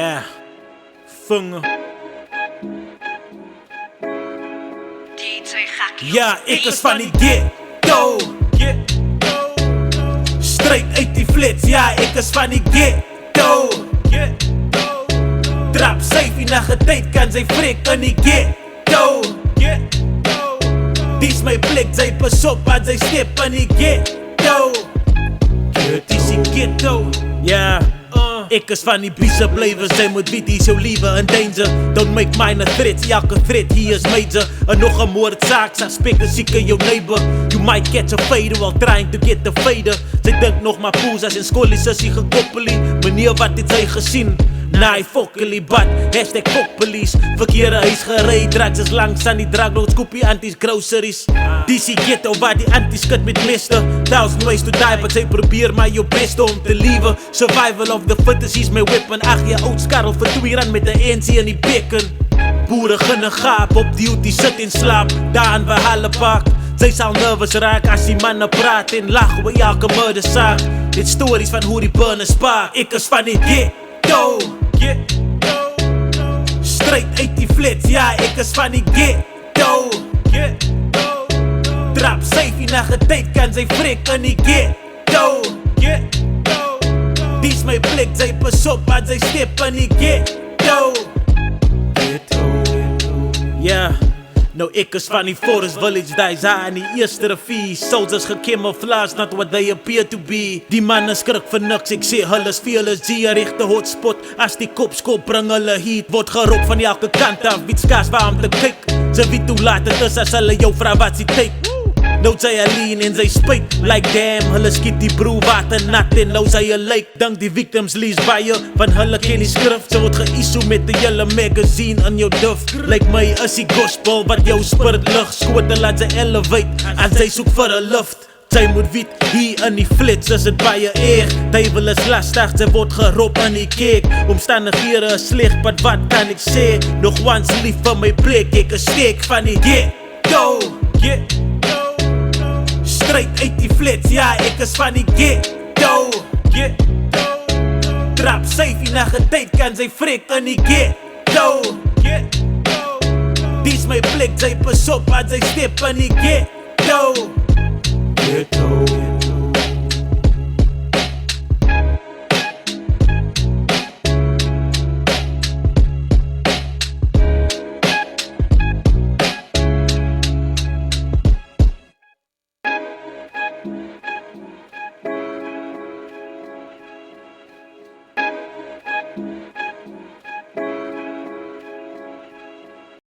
Yeah, Funge. Ja, ik is van die ghetto. Straight uit die flits, ja, ik is van die ghetto. Trap safie na getyd kan sy frik in die ghetto. Dis my plek, sy pas op as sy step in die ghetto. Dis die ghetto, ja. Ek is van die biese blijven, sy moet weet die is jou liewe in danger. Don't make mine a threat, elke threat hier is major. En nog een moordzaak, suspect is ziek in jou neighbor. You might catch a fader while trying to get the fader. Sy dink nog maar poes as in school is sy gekoppelie. Meneer wat het sy gesien? Nee, fokkelie bad, hashtag fokpolice. Verkeerde huis gereid, drugs is langs aan die drugload, scoopie anties groceries. DC ghetto waar die anties kut met meste. 1000 ways to die, but sy probeer maar jou beste om te lewe. Survival of the fittest is my weapon. 8 jaar oud skarrel vir 2 rand met 'n ANC in die beken. Boere gunne gaap, op duty sit en slaap, daar in Valhalla-park. Sy sal nervous raak as die manne praat en lag oor elke murdersaak. Dit stories van hoe die burners spark. Ek is van die ghetto. Straight uit die flits, ja, ek is van die ghetto. Trap safie na getyd kan sy frik in die ghetto. Dis my plek, sy pas op as sy step in die ghetto. Ja, nou ek is van die Forest Village, die is daar in die eerste rivier. Soldiers gecamouflage, not what they appear to be. Die manne skrik vir niks, ek sê hulle is veel as die rechte hotspot. As die kopskop bring hulle heat, word gerop van elke kant af. Bied skaars waar om te kyk, sy weet hoe laat het is as hulle jou vraag wat sy tyk. Nou sy alleen en sy spyt, like damn, hulle skiet die broe water nat en nou sy lyk. Dink die victims lees baie, van hulle ken die skrif. Sy word ge-issue met die hele magazine in jou duf. Like my is die gospel wat jou spirit lig. Skote laat sy elevate, en sy soek vir 'n lift. Sy moet weet, hier in die flits is het baie erg. Duivel is lastig, sy word gerop in die kerk. Omstandighede is sleg, but wat kan ek sê? Nog once lief vir my plek, ek is steek van die ghetto. Straight uit die flits, ja, ek is van die ghetto. Trap safie na getyd kan sy frik in die ghetto. Dis my plek, sy pas op as sy step in die ghetto.